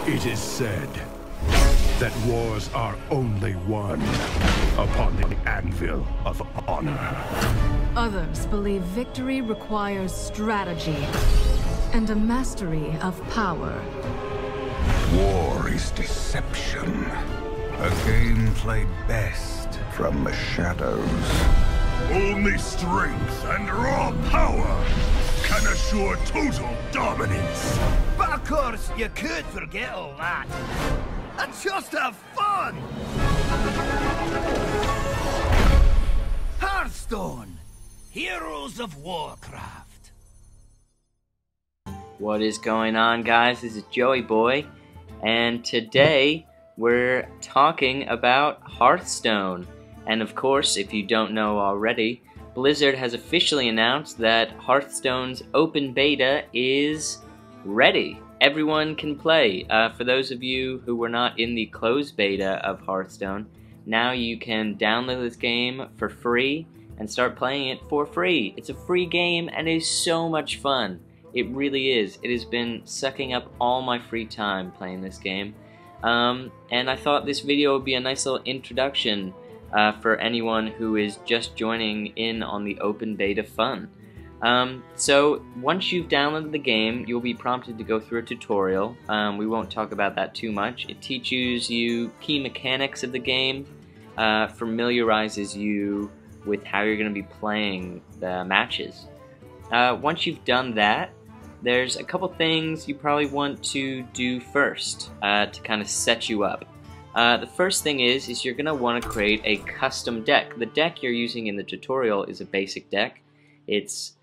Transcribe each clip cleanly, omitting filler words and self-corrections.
It is said that wars are only won upon the anvil of honor. Others believe victory requires strategy and a mastery of power. War is deception. A game played best from the shadows. Only strength and raw power can assure total dominance. But of course, you could forget all that and just have fun! Hearthstone, Heroes of Warcraft. What is going on, guys? This is Joey Boy, and today we're talking about Hearthstone. And of course, if you don't know already, Blizzard has officially announced that Hearthstone's Open Beta is ready. Everyone can play. For those of you who were not in the closed beta of Hearthstone, now you can download this game for free and start playing it for free. It's a free game and it is so much fun. It really is. It has been sucking up all my free time playing this game. And I thought this video would be a nice little introduction for anyone who is just joining in on the open beta fun. So once you've downloaded the game, you'll be prompted to go through a tutorial. We won't talk about that too much. It teaches you key mechanics of the game, familiarizes you with how you're going to be playing the matches. Once you've done that, there's a couple things you probably want to do first to kind of set you up. The first thing is you're going to want to create a custom deck. The deck you're using in the tutorial is a basic deck. It's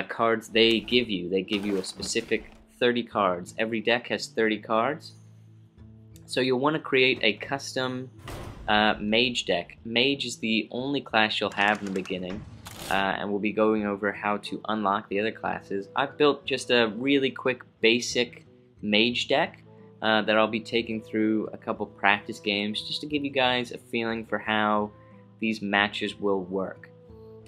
cards they give you. They give you a specific 30 cards. Every deck has 30 cards. So you'll want to create a custom mage deck. Mage is the only class you'll have in the beginning, and we'll be going over how to unlock the other classes. I've built just a really quick basic mage deck that I'll be taking through a couple practice games just to give you guys a feeling for how these matches will work.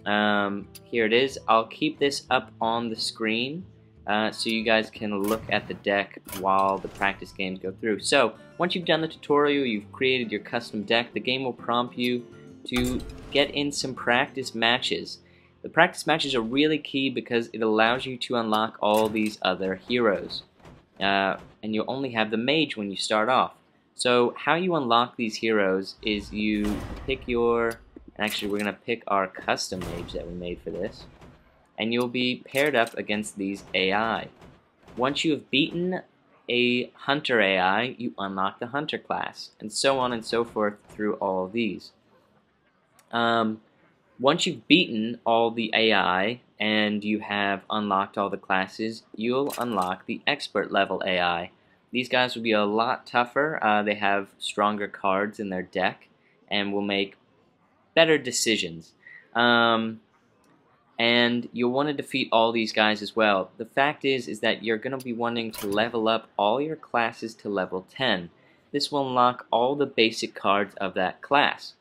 Here it is. I'll keep this up on the screen so you guys can look at the deck while the practice games go through. So once you've done the tutorial, you've created your custom deck, the game will prompt you to get in some practice matches. The practice matches are really key because it allows you to unlock all these other heroes. And you'll only have the mage when you start off. So how you unlock these heroes is you pick your... Actually, we're going to pick our custom mage that we made for this. And you'll be paired up against these AI. Once you have beaten a hunter AI, you unlock the hunter class. And so on and so forth through all of these. Once you've beaten all the AI and you have unlocked all the classes, you'll unlock the expert level AI. These guys will be a lot tougher. They have stronger cards in their deck and will make better decisions. And you'll want to defeat all these guys as well. The fact is that you're going to be wanting to level up all your classes to level 10. This will unlock all the basic cards of that class.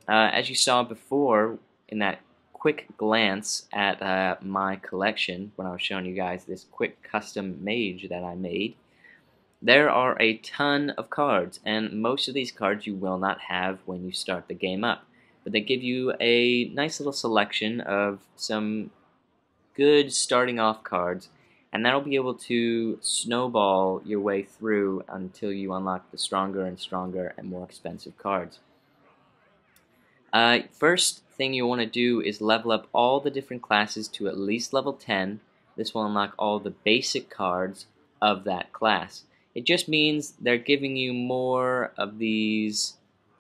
As you saw before in that quick glance at my collection when I was showing you guys this quick custom mage that I made, there are a ton of cards, and most of these cards you will not have when you start the game up. But they give you a nice little selection of some good starting off cards, and that'll be able to snowball your way through until you unlock the stronger and stronger and more expensive cards. First thing you want to do is level up all the different classes to at least level 10. This will unlock all the basic cards of that class. It just means they're giving you more of these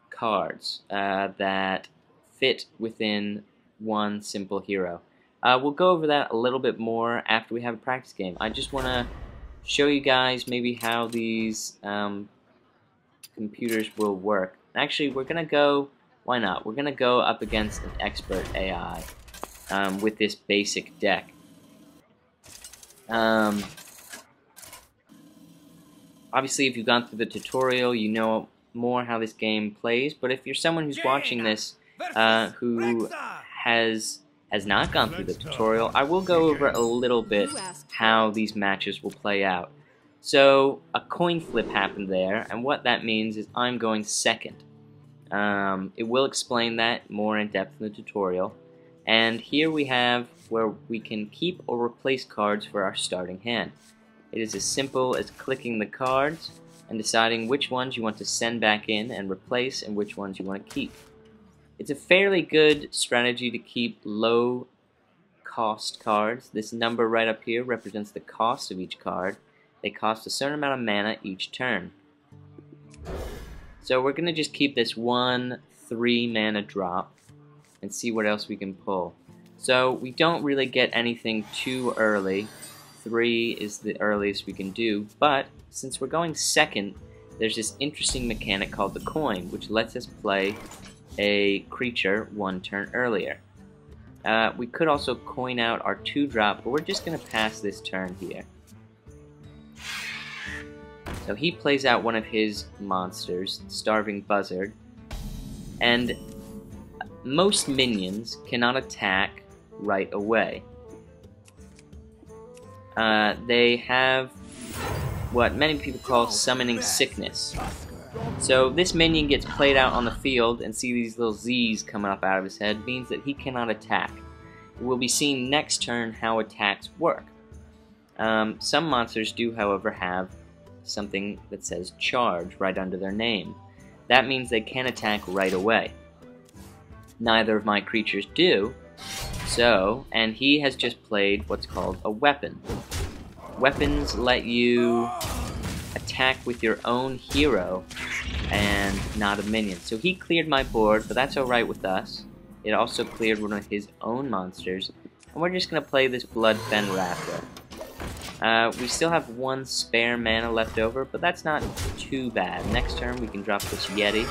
cards that fit within one simple hero. We'll go over that a little bit more after we have a practice game. I just want to show you guys maybe how these computers will work. Actually, we're going to go, why not? We're going to go up against an expert AI with this basic deck. Obviously, if you've gone through the tutorial, you know more how this game plays, but if you're someone who's watching this who has not gone through the tutorial, I will go over a little bit how these matches will play out. So a coin flip happened there, and what that means is I'm going second. It will explain that more in depth in the tutorial. And here we have where we can keep or replace cards for our starting hand. It is as simple as clicking the cards and deciding which ones you want to send back in and replace and which ones you want to keep. It's a fairly good strategy to keep low cost cards. This number right up here represents the cost of each card. They cost a certain amount of mana each turn. So we're going to just keep this 1 3 mana drop and see what else we can pull. So we don't really get anything too early. 3 is the earliest we can do, but since we're going second, there's this interesting mechanic called the coin, which lets us play a creature 1 turn earlier. We could also coin out our 2-drop, but we're just going to pass this turn here. So he plays out one of his monsters, Starving Buzzard, and most minions cannot attack right away. They have what many people call summoning sickness. So this minion gets played out on the field and see these little Z's coming up out of his head means that he cannot attack. We'll be seeing next turn how attacks work. Some monsters do, however, have something that says charge right under their name. That means they can attack right away. Neither of my creatures do, and he has just played what's called a weapon. Weapons let you attack with your own hero and not a minion. So he cleared my board, but that's alright with us. It also cleared one of his own monsters, and we're just going to play this Bloodfen Raptor. We still have 1 spare mana left over, but that's not too bad. Next turn we can drop this Yeti.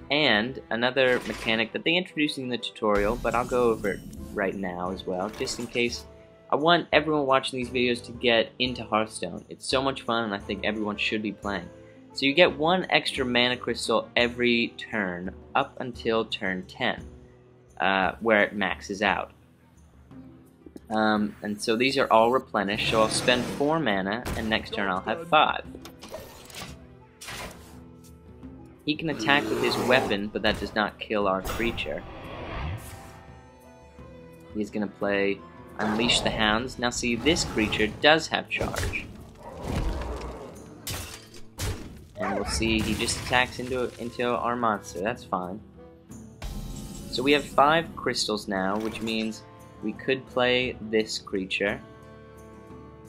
And another mechanic that they introduced in the tutorial, but I'll go over it right now as well, just in case. I want everyone watching these videos to get into Hearthstone. It's so much fun, and I think everyone should be playing. So you get 1 extra mana crystal every turn, up until turn 10, where it maxes out. And so these are all replenished, so I'll spend 4 mana, and next turn I'll have 5. He can attack with his weapon, but that does not kill our creature. He's going to play Unleash the Hounds. Now see, this creature does have charge. And we'll see, he just attacks into our monster. That's fine. So we have 5 crystals now, which means we could play this creature.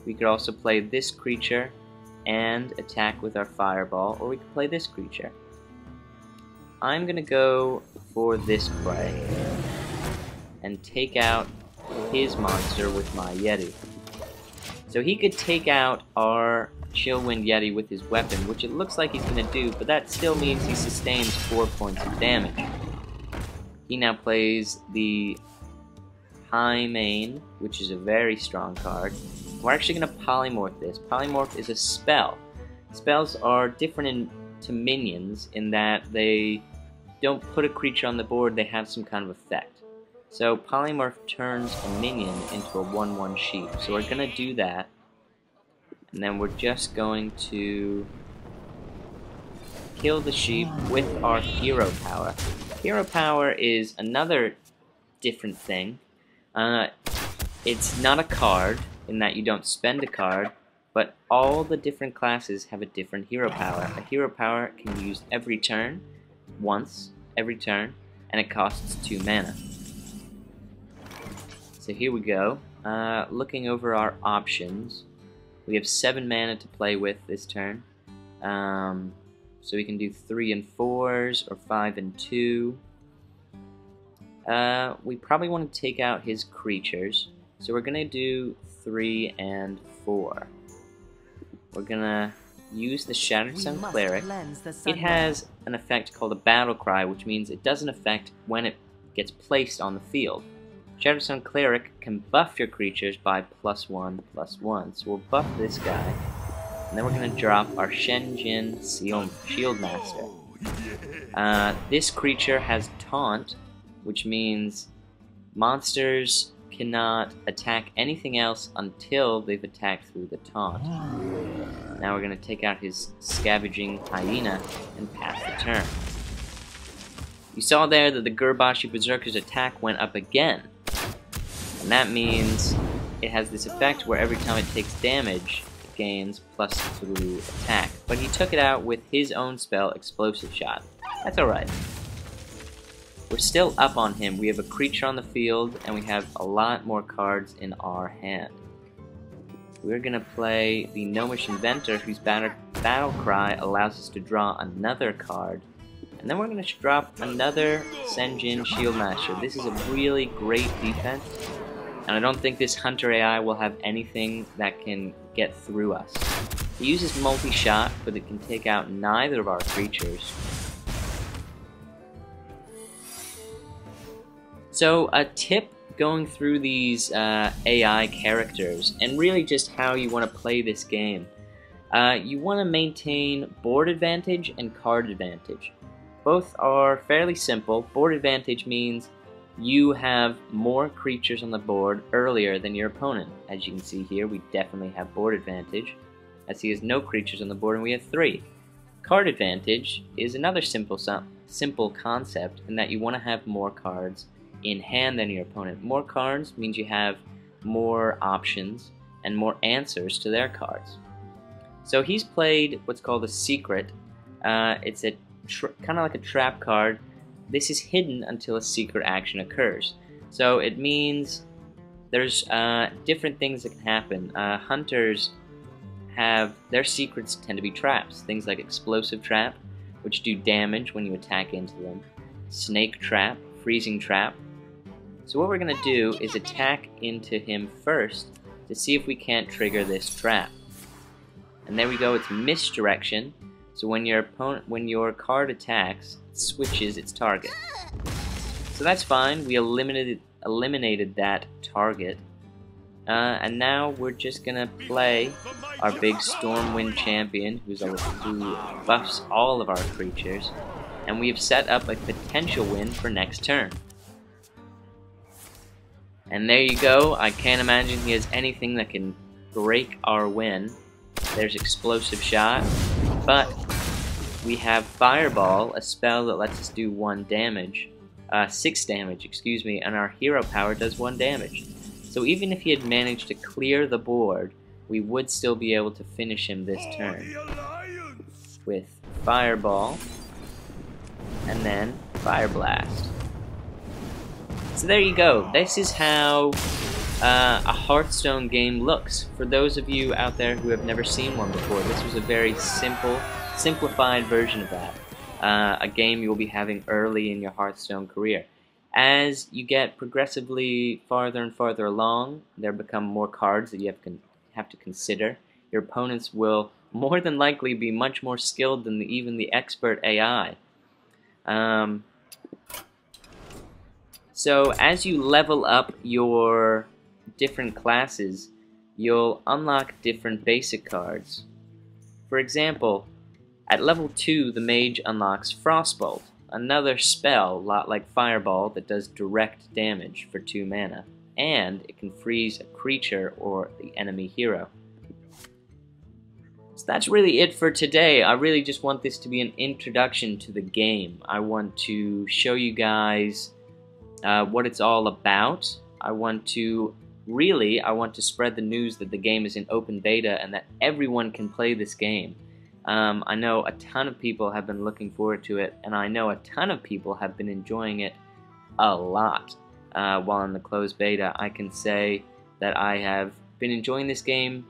We could also play this creature and attack with our fireball, or we could play this creature. I'm going to go for this play and take out his monster with my Yeti. So he could take out our Chillwind Yeti with his weapon, which it looks like he's going to do, but that still means he sustains 4 points of damage. He now plays the High Mane, which is a very strong card. We're actually going to polymorph this. Polymorph is a spell. Spells are different to minions in that they don't put a creature on the board, they have some kind of effect. So polymorph turns a minion into a 1/1 sheep. So we're going to do that, and then we're just going to kill the sheep with our hero power. Hero power is another different thing. It's not a card in that you don't spend a card, but all the different classes have a different hero power. A hero power can be used every turn, once every turn, and it costs 2 mana. So here we go. Looking over our options, we have 7 mana to play with this turn. So we can do 3 and 4s or 5 and 2. We probably want to take out his creatures, so we're going to do 3 and 4. We're going to use the Shattered Sun Cleric. It has an effect called a Battle Cry, which means it doesn't affect when it gets placed on the field. Shattered Sun Cleric can buff your creatures by +1/+1, so we'll buff this guy, and then we're going to drop our Shenjin Shield Master. This creature has Taunt, which means monsters cannot attack anything else until they've attacked through the taunt. Now we're going to take out his scavenging hyena and pass the turn. You saw there that the Gurbashi Berserker's attack went up again. And that means it has this effect where every time it takes damage, it gains +2 attack. But he took it out with his own spell, Explosive Shot. That's alright. We're still up on him. We have a creature on the field, and we have a lot more cards in our hand. We're going to play the Gnomish Inventor, whose battle cry allows us to draw another card. And then we're going to drop another Senjin Shieldmaster. This is a really great defense, and I don't think this Hunter AI will have anything that can get through us. He uses multi-shot, but it can take out neither of our creatures. So a tip going through these AI characters, and really just how you want to play this game. You want to maintain board advantage and card advantage. Both are fairly simple. Board advantage means you have more creatures on the board earlier than your opponent. As you can see here, we definitely have board advantage, as he has no creatures on the board and we have 3. Card advantage is another simple concept in that you want to have more cards in hand than your opponent. More cards means you have more options and more answers to their cards. So he's played what's called a secret. It's a kind of like a trap card. This is hidden until a secret action occurs. So it means there's different things that can happen. Hunters have their secrets tend to be traps. Things like Explosive Trap, which do damage when you attack into them. Snake Trap, Freezing Trap. So what we're going to do is attack into him first to see if we can't trigger this trap. And there we go, it's misdirection. So when your card attacks, it switches its target. So that's fine, we eliminated that target. And now we're just going to play our big Stormwind champion, who buffs all of our creatures. And we've set up a potential win for next turn. And there you go. I can't imagine he has anything that can break our win. There's Explosive Shot, but we have Fireball, a spell that lets us do 6 damage, excuse me, and our hero power does 1 damage. So even if he had managed to clear the board, we would still be able to finish him this turn with Fireball and then Fire Blast. So there you go. This is how a Hearthstone game looks. For those of you out there who have never seen one before, this was a very simplified version of that. A game you will be having early in your Hearthstone career. As you get progressively farther and farther along, there become more cards that you have to consider. Your opponents will more than likely be much more skilled than even the expert AI. So as you level up your different classes, you'll unlock different basic cards. For example, at level 2, the mage unlocks Frostbolt, another spell, a lot like Fireball, that does direct damage for 2 mana, and it can freeze a creature or the enemy hero. So that's really it for today. I really just want this to be an introduction to the game. I want to show you guys what it's all about. I want to spread the news that the game is in open beta and that everyone can play this game. I know a ton of people have been looking forward to it, and I know a ton of people have been enjoying it a lot while in the closed beta. I can say that I have been enjoying this game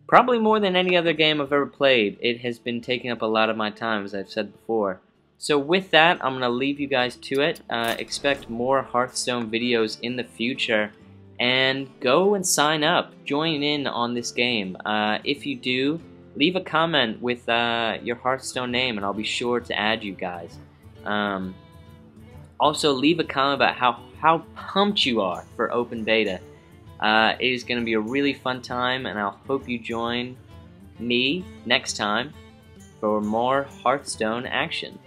probably more than any other game I've ever played. It has been taking up a lot of my time, as I've said before. So with that, I'm going to leave you guys to it. Expect more Hearthstone videos in the future. And go and sign up. Join in on this game. If you do, leave a comment with your Hearthstone name and I'll be sure to add you guys. Also, leave a comment about how pumped you are for open beta. It is going to be a really fun time, and I'll hope you join me next time for more Hearthstone action.